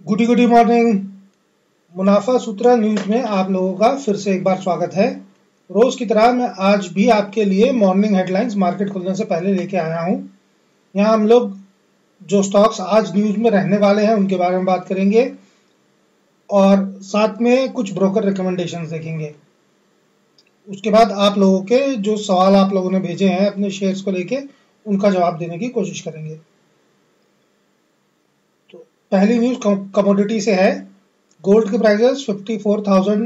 Good morning. मुनाफा सूत्रा news में आप लोगों का फिर से एक बार स्वागत है। रोज की तरह मैं आज भी आपके लिए मॉर्निंग हेडलाइंस मार्केट खुलने से पहले लेके आया हूं। यहां हम लोग जो स्टॉक्स आज न्यूज में रहने वाले हैं उनके बारे में बात करेंगे और साथ में कुछ ब्रोकर रिकमेंडेशंस देखेंगे। उसके बाद आप लोगों के जो सवाल आप लोगों ने भेजे हैं अपने शेयर्स को लेके उनका जवाब देने की कोशिश करेंगे। तो पहली न्यूज कमोडिटी से है। गोल्ड के प्राइसेस 54,000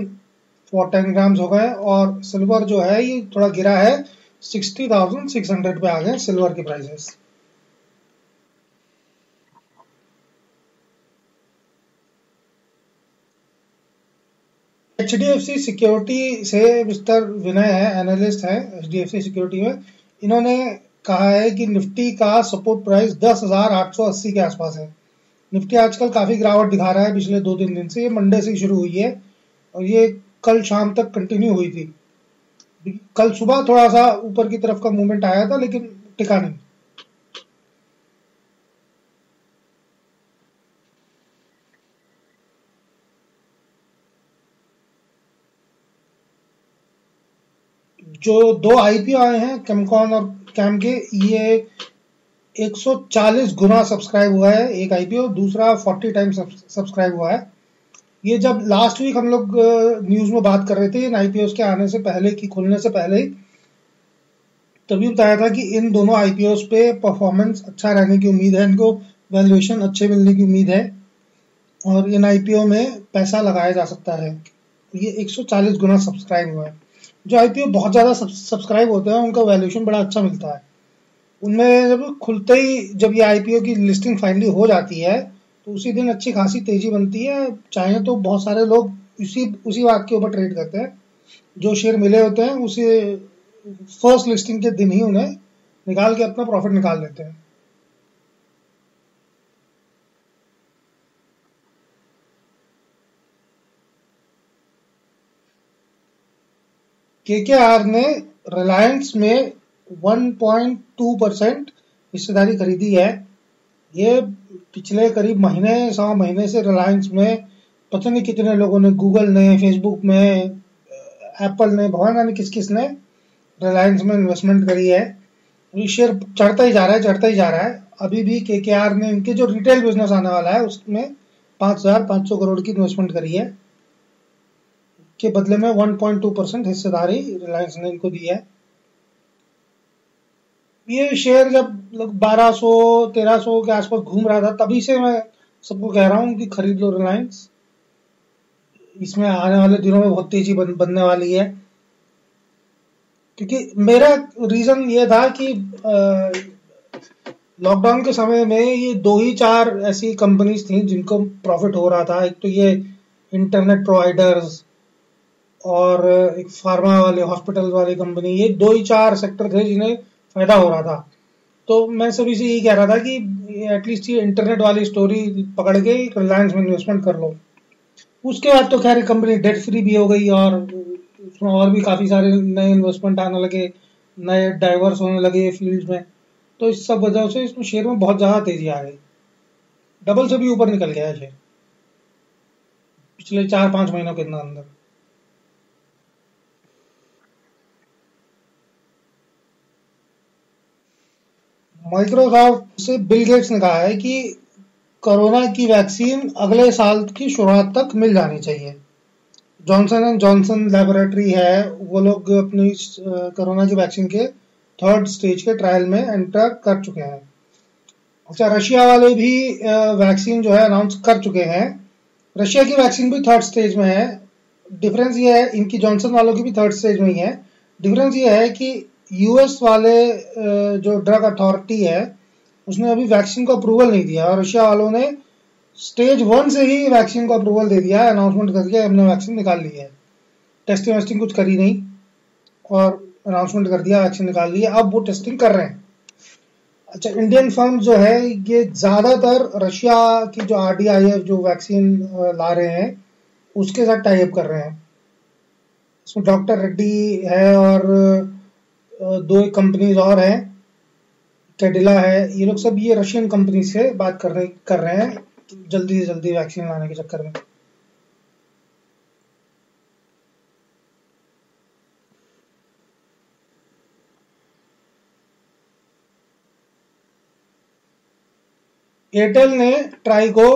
फॉर 10 ग्राम्स हो गए और सिल्वर जो है ये थोड़ा गिरा है, 60,600 पे आ गए सिल्वर के प्राइसेस। एचडीएफसी सिक्योरिटी से मिस्टर विनय है, एनालिस्ट है एचडीएफसी सिक्योरिटी में। इन्होंने कहा है कि निफ्टी का सपोर्ट प्राइस 10,880 के आसपास है। निफ्टी आजकल काफी गिरावट दिखा रहा है पिछले 2-3 दिन से। ये मंडे से ही शुरू हुई है और ये कल शाम तक कंटिन्यू हुई थी। कल सुबह थोड़ा सा ऊपर की तरफ का मूवमेंट आया था लेकिन टिका नहीं। जो दो आईपीओ आए हैं कैमकॉन और कैम के, ये 140 गुना सब्सक्राइब हुआ है एक आईपीओ, दूसरा 40 टाइम्स सब्सक्राइब हुआ है। ये जब लास्ट वीक हम लोग न्यूज में बात कर रहे थे इन आईपीओ के आने से पहले की खुलने से पहले ही, तभी बताया था कि इन दोनों आईपीओ पे परफॉर्मेंस अच्छा रहने की उम्मीद है, इनको वैल्यूएशन अच्छे मिलने की उम्मीद है और इन आईपीओ में पैसा लगाया जा सकता है। ये 140 गुना सब्सक्राइब हुआ है। जो आईपीओ बहुत ज्यादा सब्सक्राइब होते हैं उनका वैल्यूएशन बड़ा अच्छा मिलता है। उनमें जब खुलते ही जब ये आईपीओ की लिस्टिंग फाइनली हो जाती है तो उसी दिन अच्छी खासी तेजी बनती है। चाहे तो बहुत सारे लोग उसी उसी बात के ऊपर ट्रेड करते हैं। जो शेयर मिले होते हैं उसे फर्स्ट लिस्टिंग के दिन ही उन्हें निकाल के अपना प्रॉफिट निकाल लेते हैं। केकेआर ने रिलायंस में 1.2% हिस्सेदारी खरीदी है। ये पिछले करीब महीने 1.25 महीने से रिलायंस में पता नहीं कितने लोगों ने, गूगल ने, फेसबुक में, एप्पल ने, भगवान जाने किस किस ने रिलायंस में इन्वेस्टमेंट करी है। ये शेयर चढ़ता ही जा रहा है, चढ़ता ही जा रहा है। अभी भी केकेआर ने इनके जो रिटेल बिजनेस आने वाला है उसमें 5,500 करोड़ की इन्वेस्टमेंट करी है, के बदले में 1.2% हिस्सेदारी रिलायंस ने इनको दी है। ये शेयर जब 1200-1300 के आसपास घूम रहा था तभी से मैं सबको कह रहा हूँ कि खरीद लो रिलायंस। इसमें आने वाले दिनों में बहुत तेजी बनने वाली है। क्योंकि मेरा रीजन ये था कि लॉकडाउन के समय में ये 2 ही 4 ऐसी कंपनीज थी जिनको प्रॉफिट हो रहा था। एक तो ये इंटरनेट प्रोवाइडर्स और एक फार्मा वाले, हॉस्पिटल वाली कंपनी, ये 2 ही 4 सेक्टर थे जिन्हें फायदा हो रहा था। तो मैं सभी से यही कह रहा था कि एटलीस्ट ये इंटरनेट वाली स्टोरी पकड़ के रिलायंस में इन्वेस्टमेंट कर लो। उसके बाद तो खैर कंपनी डेट फ्री भी हो गई और उसमें और भी काफी सारे नए इन्वेस्टमेंट आने लगे, नए डाइवर्स होने लगे फील्ड में। तो इस सब वजह से इसमें शेयर में बहुत ज्यादा तेजी आ गई, डबल से भी ऊपर निकल गया है शेयर पिछले 4-5 महीनों के अंदर। माइक्रोसॉफ्ट से बिल गेट्स ने कहा है कि कोरोना की वैक्सीन अगले साल की शुरुआत तक मिल जानी चाहिए। जॉनसन एंड जॉनसन लैबोरेटरी है, वो लोग अपनी कोरोना की वैक्सीन के 3rd स्टेज के ट्रायल में एंटर कर चुके हैं। अच्छा, रशिया वाले भी वैक्सीन जो है अनाउंस कर चुके हैं। रशिया की वैक्सीन भी 3rd स्टेज में है। डिफरेंस ये है, इनकी जॉनसन वालों की भी 3rd स्टेज में ही है। डिफरेंस ये है कि यूएस वाले जो ड्रग अथॉरिटी है उसने अभी वैक्सीन को अप्रूवल नहीं दिया और रशिया वालों ने स्टेज 1 से ही वैक्सीन को अप्रूवल दे दिया है, अनाउंसमेंट करके हमने वैक्सीन निकाल ली है। टेस्टिंग वेस्टिंग कुछ करी नहीं और अनाउंसमेंट कर दिया वैक्सीन निकाल ली है, अब वो टेस्टिंग कर रहे हैं। अच्छा, इंडियन फर्म जो है ये ज्यादातर रशिया की जो आरडीआईएफ जो वैक्सीन ला रहे हैं उसके साथ टाई अप कर रहे हैं। इसमें डॉक्टर रेड्डी है और 2 एक कंपनीज और हैं, कैडिला है, ये लोग सब ये रशियन कंपनी से बात कर रहे हैं जल्दी से जल्दी वैक्सीन लाने के चक्कर में। एयरटेल ने ट्राई को,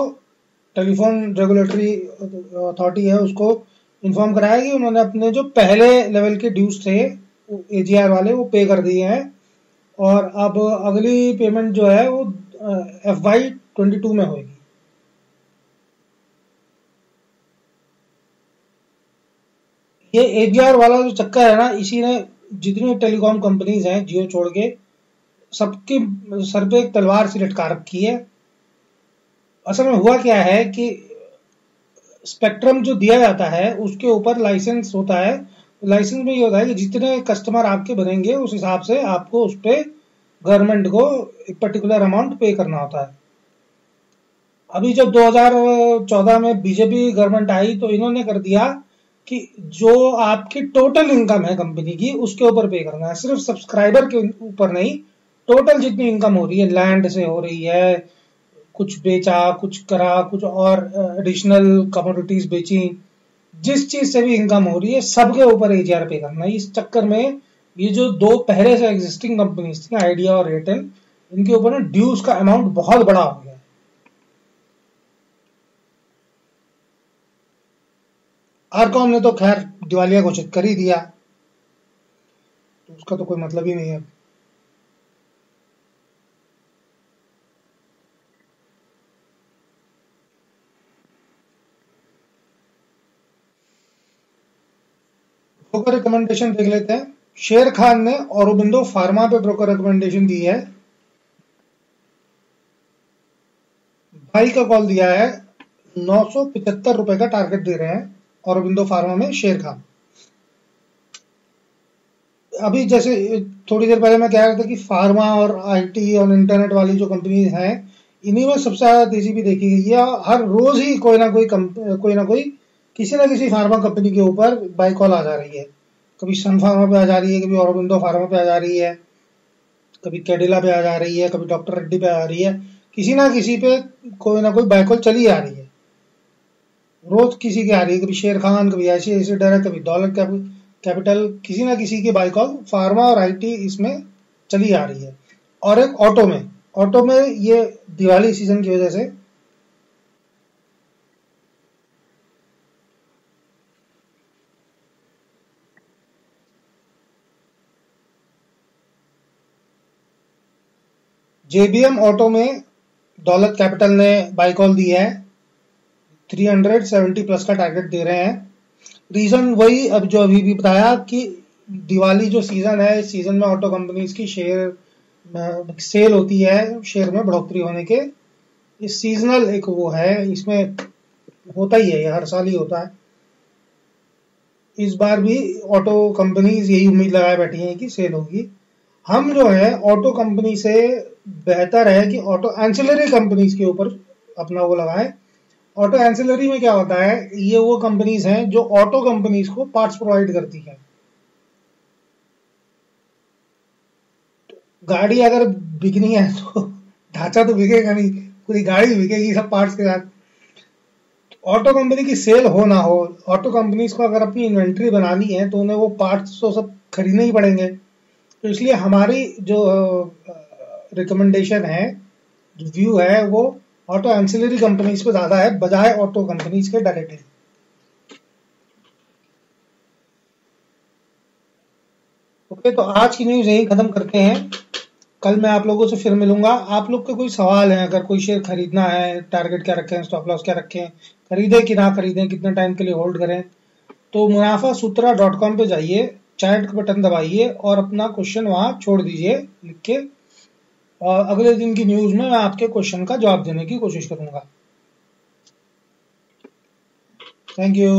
टेलीफोन रेगुलेटरी अथॉरिटी है, उसको इन्फॉर्म कराया कि उन्होंने अपने जो पहले लेवल के ड्यूज थे एजीआर वाले वो पे कर दिए हैं, और अब अगली पेमेंट जो है वो FY22 में होगी। ये एजीआर वाला जो चक्कर है ना, इसी ने जितनी टेलीकॉम कंपनीज हैं जियो छोड़ के सबके सर पे एक तलवार सी लटका रखी है। असल में हुआ क्या है कि स्पेक्ट्रम जो दिया जाता है उसके ऊपर लाइसेंस होता है। लाइसेंस में ये होता है कि जितने कस्टमर आपके बनेंगे उस हिसाब से आपको उस पर गवर्नमेंट को एक पर्टिकुलर अमाउंट पे करना होता है। अभी जब 2014 में बीजेपी गवर्नमेंट आई तो इन्होंने कर दिया कि जो आपकी टोटल इनकम है कंपनी की उसके ऊपर पे करना है, सिर्फ सब्सक्राइबर के ऊपर नहीं, टोटल जितनी इनकम हो रही है, लैंड से हो रही है, कुछ बेचा, कुछ करा, कुछ और एडिशनल कमोडिटीज बेची, जिस चीज से भी इनकम हो रही है सबके ऊपर एजीआर पे करना है। इस चक्कर में ये जो दो पहले से एग्जिस्टिंग कंपनीज थी आइडिया और एयरटेल, इनके ऊपर ना ड्यूज का अमाउंट बहुत बड़ा हो गया है। आरकॉम ने तो खैर दिवालिया घोषित कर ही दिया, तो उसका तो कोई मतलब ही नहीं है। ब्रोकर रिकमेंडेशन देख लेते हैं। शेर खान ने औरोबिंदो फार्मा पे ब्रोकर रिकमेंडेशन दी है। भाई का कॉल दिया है, 975 रुपए का टारगेट दे रहे हैं औरोबिंदो फार्मा में शेर खान। अभी जैसे थोड़ी देर पहले मैं कह रहा था कि फार्मा और आईटी और इंटरनेट वाली जो कंपनी हैं, इन्हीं में सबसे ज्यादा तेजी भी देखी गई है। हर रोज ही कोई ना कोई किसी ना किसी फार्मा कंपनी के ऊपर बाई कॉल आ जा रही है। कभी सन फार्मा पे आ जा रही है, कभी औरोबिंदो फार्मा पे आ जा रही है, कभी कैडिला पे आ जा रही है, कभी डॉक्टर रेड्डी पे आ रही है। किसी ना किसी पे कोई ना कोई बाई कॉल चली आ रही है, रोज किसी की आ रही है। कभी शेर खान, कभी ऐसी डायरेक्ट, कभी दौलत कैपिटल, किसी ना किसी की बाई कॉल फार्मा और आईटी इसमें चली आ रही है। और एक ऑटो में ये दिवाली सीजन की वजह से जेबीएम ऑटो में दौलत कैपिटल ने बाई कॉल दी है, 370 प्लस का टारगेट दे रहे हैं। रीजन वही अब जो अभी भी बताया कि दिवाली जो सीजन है, इस सीजन में ऑटो कंपनीज की शेयर सेल होती है, शेयर में बढ़ोतरी होने के, इस सीजनल एक वो है, इसमें होता ही है, ये हर साल ही होता है। इस बार भी ऑटो कंपनीज यही उम्मीद लगाए बैठी हैं कि सेल होगी। हम जो है ऑटो कंपनी से बेहतर है कि ऑटो एंसिलरी कंपनीज के ऊपर अपना वो लगाए। ऑटो एंसिलरी में क्या होता है, ये वो कंपनीज हैं जो ऑटो कंपनीज को पार्ट्स प्रोवाइड करती हैं। गाड़ी अगर बिकनी है तो ढांचा तो बिकेगा नहीं, पूरी गाड़ी बिकेगी सब पार्ट्स के साथ। ऑटो कंपनी की सेल हो ना हो, ऑटो कंपनीज को अगर अपनी इन्वेंट्री बनानी है तो उन्हें वो पार्ट्स तो सब खरीदने ही पड़ेंगे। तो इसलिए हमारी जो रिकमेंडेशन है, जो व्यू है, वो ऑटो एंसिलरी कंपनीज पे ज्यादा है बजाय ऑटो कंपनीज के डायरेक्टली। ओके, तो आज की न्यूज यही खत्म करते हैं। कल मैं आप लोगों से फिर मिलूंगा। आप लोग के कोई सवाल है, अगर कोई शेयर खरीदना है, टारगेट क्या रखें, स्टॉप लॉस क्या रखें, खरीदें कि ना खरीदें, कितने टाइम के लिए होल्ड करें, तो munafaसूत्रा.com पे जाइए, चैट का बटन दबाइए और अपना क्वेश्चन वहां छोड़ दीजिए लिख के, और अगले दिन की न्यूज में मैं आपके क्वेश्चन का जवाब देने की कोशिश करूंगा। Thank you.